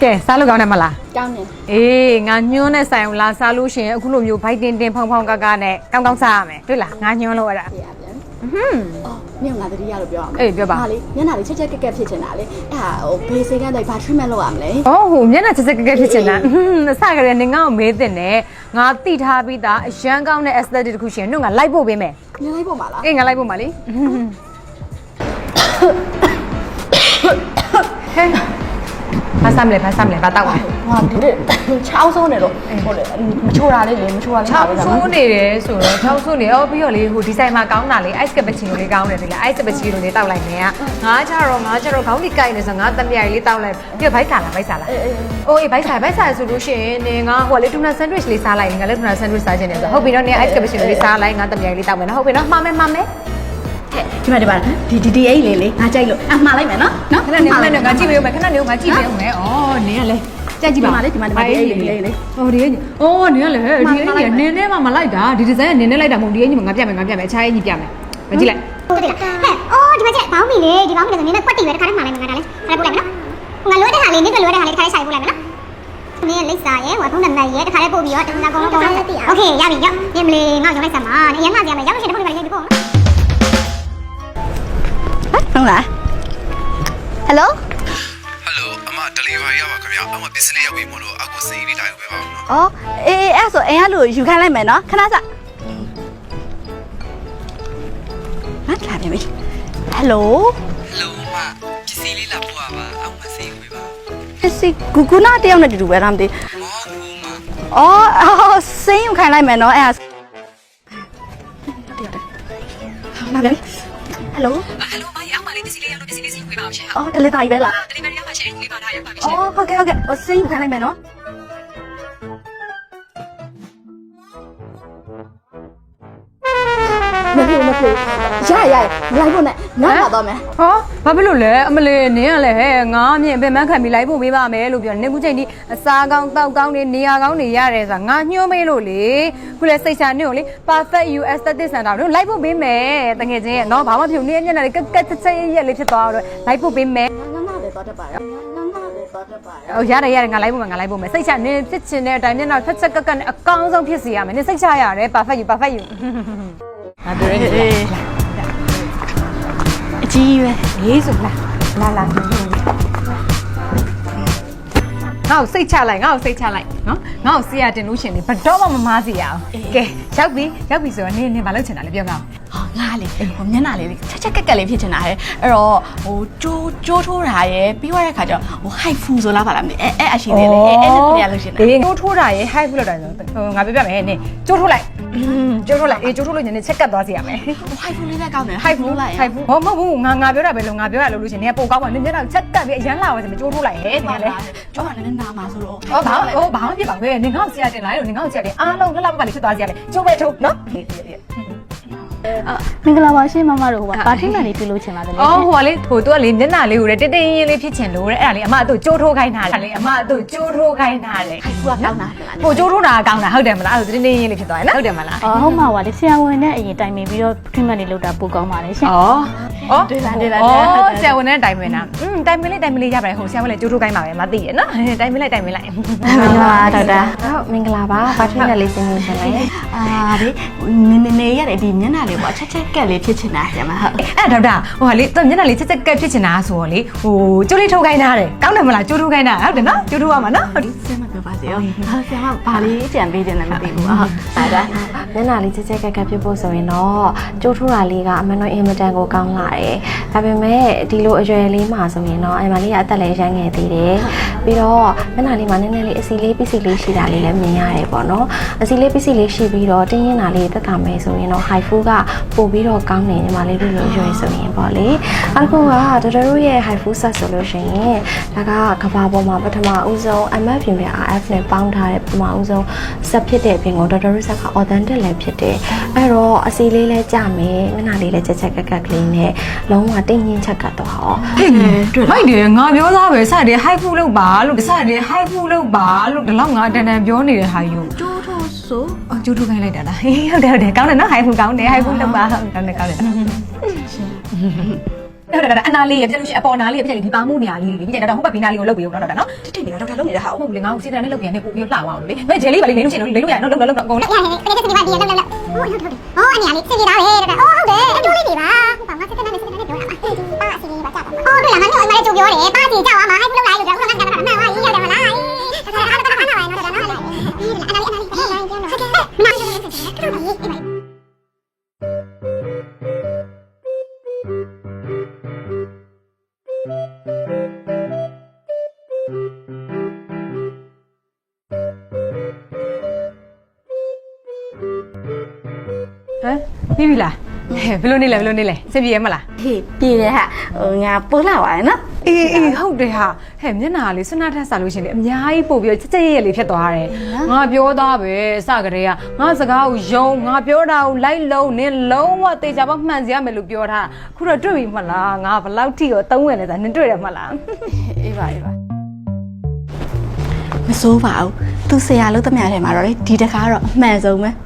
ကဲစားလို့ကောင်းတယ်မလား ကောင်းတယ် အေးငါညွှန်းတဲ့ဆိုင်ကိုလာစားလို့ရှိရင်အခုလိုမျိုးဘိုက်တင်တင်ဖောင်းဖောင်းကားကားနဲ့ကောင်းကောင်းစားရမယ်တွေ့လားငါညွှန်းလို့အဲ့ဒါ ပြရပြန် ဟွန်း အော်နင့်ကငါတတိယလို့ပြောအောင် အေးပြောပါ ဟာလေညနာလေးချက်ချက်ကက်ကက်ဖြစ်ချင်တာလေအဲ့ဟာဟိုဘေးစိတ်ကနေဘာ treatment လုပ်ရမလဲ အော်ဟိုမျက်နှာချက်ချက်ကက်ကဖြစ်ချင်တာအစကတည်းကငါ့ကိုမေးတဲ့နဲ့ငါတိထားပြီးသားအရန်ကောင်းတဲ့ aesthetic တစ်ခုရှိရင်တို့ငါလိုက်ပို့ပေးမယ် ညလိုက်ပုံပါလား အေးငါလိုက်ပို့ပါလေဟဲ့ဘာစမ်းလဲဘာတောက်လဲ ဟာဒီလေချောင်းဆုံးနေလို့ဟိုလေမချိုးတာလေးလေမချိုးတာလေး ချောင်းဆိုးနေတယ်ဆိုတော့ချောင်းဆိုးနေပြီးတော့လေဟိုဒီဇိုင်မှာကောင်းတာလေ ice cappuccino လေးကောင်းတယ်ဒီလေ ice cappuccino လေးတောက်လိုက်နေကငါကြတော့ခေါင်းကြီးကိုက်နေဆိုငါတမရိုင်လေးတောက်လိုက်ပြီးတော့ဘိုက်စာလားအိုးအေးဘိုက်စာဆိုလို့ရှိရင်နေငါဟိုလေတူနာ sandwich လေးစားလိုက်ငါလည်းတူနာ sandwich စားခြင်းနေဆိုဟုတ်ပြီတော့နေ ice cappuccino လေးစားလိုက်ငါတမရိုင်လေးတောက်မယ်နော်ဟုတ်ပြီနော်မှားမယ် ဒီမှာဒီအိတ်လေးလေငါကြိုက်လို့အမှားလိုက်မယ်နော် ခဏနေငါကြည့်ပေးဦးမယ်ခဏနေငါကြည့်ပေးဦးမယ်ဩနေရလေကြက်ကြည့်ပါ ဒီမှာဒီအိတ်လေးလေ ဟိုဒီအိတ်နေရလေဒီအိတ်ကြီးနင်းနဲ့မှမလိုက်တာဒီဒီဇိုင်းကနင်းနဲ့လိုက်တာမဟုတ်ဒီအိတ်ကြီးငါပြမယ်အခြားအိတ်ကြီးပြမယ်မကြည့်လိုက် ဟုတ်တယ်ဟဲ့အိုးဒီမှာကျဘောင်းမီလေဒီဘောင်းမီဆိုနင်းနဲ့ကွက်တီပဲတခါတည်းမှလိုက်မှာဒါလေခါပို့လိုက်မယ်နော်ငါလွှဲတဲ့ဟာလေးနင်းကလွှဲတဲ့ဟာလေးတခါတည်းဆိုင်ပို့လိုက်မယ်နော်နင်းရဲ့လိပ်စာရဲ့ဟိုဖုန်းနံပါတ်ရဲ့တခါတည်းပို့ပြီးတော့တခါကုန်လုံးโอเคရပြီရောက်နင်းမလေးငါ့ကိုလိုက်စမ်းပါနင်းရမ်းမှပြမယ်ရောက်လို့ရှိရင်တခုတည်းပဲရေးပြီးပို့ဟုတ်လားဟယ်လို ဟယ်လိုအမ delivery ရပါခင်ဗျာအမ business ရောက်ပြီမို့လို့အခုစိတ်လေးတိုင်းပေးပါဦးနော် အော်အေးအဲ့ဆိုအိမ်ကလူယူခိုင်းလိုက်မယ်နော်ခဏစမတ်လာပြီဟယ်လို ဟယ်လိုအမပစ္စည်းလေးလာပို့ပါပါအမစိတ်ပေးပါ စီဂူဂူနာတယောက်နဲ့တူတူပဲလားမသိ မဟုတ်ဘူးမ အော်စိမ်းယူခိုင်းလိုက်မယ်နော်အဲ့ဒါมาเลยฮัลโหล ฮัลโหลไม่เอามาเลยดิสิเลยเอาดิสิเลยสิคุยมาเอาใช่ อ๋อเดลิเวอรี่ပဲလား เดลิเวอรี่เอามาใช่คุยมาได้ยังมาไม่ อ๋ ใช่ อဟုတ်ကဲ့စိမ်းယူခိုင်းလိုက်မယ်နော်မဖြစ်ရလိုက်ဖို့နဲ့ငါ့မှာတော့မယ် ဟောဘာဖြစ်လို့လဲအမလေးနင်းကလည်းဟဲ့ငါအမြင်ပင်မခံပြီးလိုက်ဖို့ပေးပါမယ်လို့ပြောနေခုချိန်ဒီအစားကောင်းတောက်ကောင်းနေနေရာကောင်းနေရတယ်ဆိုတာငါညှိုးမေးလို့လေခုလဲစိတ်ချနေကိုလေ perfect US aesthetic center တို့လိုက်ဖို့ပေးမယ်တကယ်ချင်းရဲ့နော်ဘာမှမဖြစ်ဘူးနင်းမျက်နှာလေးကက်ရက်လေးဖြစ်သွားတော့လိုက်ဖို့ပေးမယ် ငါလည်းတော့တက်ပါရောငါလည်းတော့တက်ပါရော ဟိုရတယ်ငါလိုက်ဖို့မယ်စိတ်ချနင်းဖြစ်ချင်တဲ့အတိုင်းမျက်နှာဖက်ချက်ကက်နဲ့အကောင်းဆုံးဖြစ်စီရမယ်နင်းစိတ်ချရတယ် perfect you ငါပြောရနေတယ် အကြီးပဲ ရေးဆိုလာငါ့ကိုစိတ်ချလိုက်နော်ငါ့ကိုဆေးရတင်လို့ရှင်လေဘတော့မှမမားစီရအောင်ကဲရောက်ပြီဆိုတော့နင်းဘာလုပ်ချင်တာလဲပြောငါ့ ဟောငါလေဟိုမျက်နှာလေးချက်ကက်လေးဖြစ်ချင်တာဟဲ့အဲ့တော့ဟိုကျိုးထိုးတာရယ်ပြီးသွားတဲ့ခါကျတော့ဟို high food ဆိုလားပါလားမသိအဲ့အရှိသေးလေအဲ့နဲ့ပြရလို့ရှင်တာ အေးကျိုးထိုးတာရယ် high ဖလို့တာဆိုငါပြပြမယ်နင်းကျိုးထိုးလိုက်ကျိုးထိုးလို့ညနေချက်ကတ်သွားစီရမယ် high food လေးလည်းကောင်းတယ် high ဘူးမဟုတ်ဘူးငါပြောတာပဲလို့ငါပြောရလို့ရှင်နင်ကပိုကောင်းပါနင်မျက်နှာချက်ကပ်ပြီးအရန်လာပါစေမကျိုးထိုးလိုက်ဟဲ့နင်ကလေ ကျိုးကလည်းနာမှာဆိုတော့ ဘာမှဖြစ်ပါဘူးနင်ငါ့ကိုဆရာတင်လိုက်လို့နင်ငါ့ကိုဆရာတင်အားလုံးလှလှပပလေးဖြစ်သွားစီရမယ်ကျိုးပဲထိုးနော် မင်္ဂလာပါရှင်မမတို့ဟိုပါထင်းမှန်လေးပြုလို့ချင်ပါတယ်လေ အော်ဟိုကလေဟိုသူကလေမျက်နှာလေးကိုလေတင်းရင်းလေးဖြစ်ချင်လို့တဲ့အဲ့ဒါလေအမတို့ကျိုးထိုးခိုင်းတာလေအမတို့ကျိုးထိုးခိုင်းတာလေ high food ကကောင်းတာ ဟိုကျိုးထိုးတာကောင်းတာဟုတ်တယ်မလားအဲ့ဒါတင်းရင်းလေးဖြစ်သွားရနော်ဟုတ်တယ်မလား အော်ဟုတ်မှာပါလေဆရာဝန်နဲ့အရင်တိုင်ပင်ပြီးတော့ထင်းမှန်လေးလုပ်တာပိုကောင်းပါလေရှင် တွေ့လားဆရာဝန်နဲ့တိုင်ပင်တာတိုင်ပင်လေးရပါတယ်ဟိုဆရာဝန်လည်းကျိုးထိုးခိုင်းပါပဲမသိရနော်တိုင်ပင်လိုက် မင်္ဂလာပါဒေါက်တာဟုတ်မင်္ဂလာပါပါထင်းနဲ့လေးစင်နေရှင်လေ ဒီနေရတယ်ဒီမျက်နှာလေးပေါ့ချက်ကက်လေးဖြစ်ချင်တာရမှာဟုတ် အဲ့ဒေါက်တာဟိုကလေမျက်နှာလေးချက်ကက်ဖြစ်ချင်တာဆိုတော့လေဟိုကျိုးလေးထိုးခိုင်းတာတယ်ကောင်းတယ်မလားကျိုးထိုးခိုင်းတာဟုတ်တယ်နော်ကျိုးထိုးရမှာနော် ဆရာမပြောပါစေရောဟာဆရာမဘာလေးကြံပေးတယ်လည်းမသိဘူးဟုတ်ဒါဒါ မျက်နှာလေးချက်ကက်ဖြစ်ဖို့ဆိုရင်တော့ကြိုးထိုးတာလေးကအမှန်တော့အင်မတန်ကိုကောင်းလာတယ်ဒါပေမဲ့ဒီလိုအရွယ်လေးမှာဆိုရင်တော့အမလေးကအသက်လည်းရမ်းငယ်သေးတယ်ပြီးတော့မျက်နှာလေးမှာနည်းနည်းလေးအစီလေးပစ္စည်းလေးရှိတာလေးလည်းမြင်ရတယ်ပေါ့နော်အစီလေးပစ္စည်းလေးရှိပြီးတော့တင်းရင်တာလေးတက်တာမယ်ဆိုရင်တော့ high food ကပို့ပြီးတော့ကောင်းနေညီမလေးတို့လိုရွယ်ဆိုရင်ပေါ့လေအခုကတော်တို့ရဲ့ high food set ဆိုလို့ရှိရင်ဒါကကဘာပေါ်မှာပထမဦးဆုံး MF ပြင်ပြ RF နဲ့ပေါင်းထားတဲ့ပထမဦးဆုံး set ဖြစ်တဲ့အပြင်ကိုတော်တို့ set က authentic လည်းဖြစ်တယ်အဲ့တော့အစီလေးလည်းကြမယ်မျက်နှာလေးလည်းချက်ကက်ကလေးနဲ့လုံးဝတင်းရင်ချက်ကတ်တော့ဟော ဟဲ့လိုက်တယ်ငါပြောသားပဲစတယ် high food လောက်ပါလို့စတယ် high food လောက်ပါလို့ဒီလောက်ငါတန်ပြောနေတဲ့ဟာယူ ကျိုးထိုးဆို အော်ကျိုးထိုးခိုင်းလိုက်တာလားဟုတ်တယ်ကောင်းတယ်နော် high food ကောင်းတယ် high food လောက်ပါကောင်းတယ် အနာလေးရပြလို့ရှိရင်အပေါ်နာလေးရပြလေဒီပါမှုနေရာလေးလေပြီးတော့ဟိုဘက်ဘေးနာလေးကိုလုပ်ပေးဦးနော်ဒါနော် တိတ်နေတာဒေါက်တာလုပ်နေတာဟာ ဟုတ်လေငါ့ကိုစီတန်နဲ့လုပ်ပြန်နေပို့ပြီးလှအောင်လို့လေမဲဂျယ်လေးပါလေနေလို့ရှိရင်လိမ့်လို့ရနော်လုံးအကုန်လုံး ရတယ်ခလေးစစ်နေပါဒီလောက်လောက်ဟုတ်ဟုတ်ဟုတ်အနေနဲ့စစ်နေတာပဲတဲ့ဟုတ်တယ်တူလေးတွေပါဘာမှစစ်တဲ့နဲ့ပြောတာပါပါစီလေးပါကြတာဟုတ်တယ်လားငါတို့အိမ်မှာကြိုပြောတယ်ပါစီကြောက်အောင်မဟိုက်လောက်လိုက်လို့တော့ငါကတော့မှန်ပါရေးရတယ်မလားဒါကအားတော့အားနာပါနော်ဒါနော်ဒီအနာလေးဟဲ့လိုက်ပြန်တော့ဟုတ်ကဲ့မနာကြည့်စစ်စစ်ကတော့ရေးအိမ်ပြီးပြီလားဘယ်လိုနေလဲစင်ပြေရမလား ဟေးပြေတယ်ဟာငါပိုးလာပါရဲ့နော် အေးဟုတ်တယ်ဟာဟဲ့မျက်နှာလေးစွနာထက်စားလို့ရှင်လေအများကြီးပို့ပြီးကြက်ရဲလေးဖြစ်သွားတယ်ငါပြောသားပဲစကြတဲ့ကငါစကားကိုယုံငါပြောတာကိုလိုက်လုံးနင်းလုံးဝတေချာပေါမှန်စရာမယ်လို့ပြောထားခုတော့တွေ့ပြီမလားငါဘလောက်ထိကိုသုံးဝင်လဲဆိုတာနင်တွေ့တယ်မလား အေးပါမစိုးပါဘူးသူဆရာလို့တမရထဲမှာတော့လေဒီတခါတော့အမှန်ဆုံးပဲ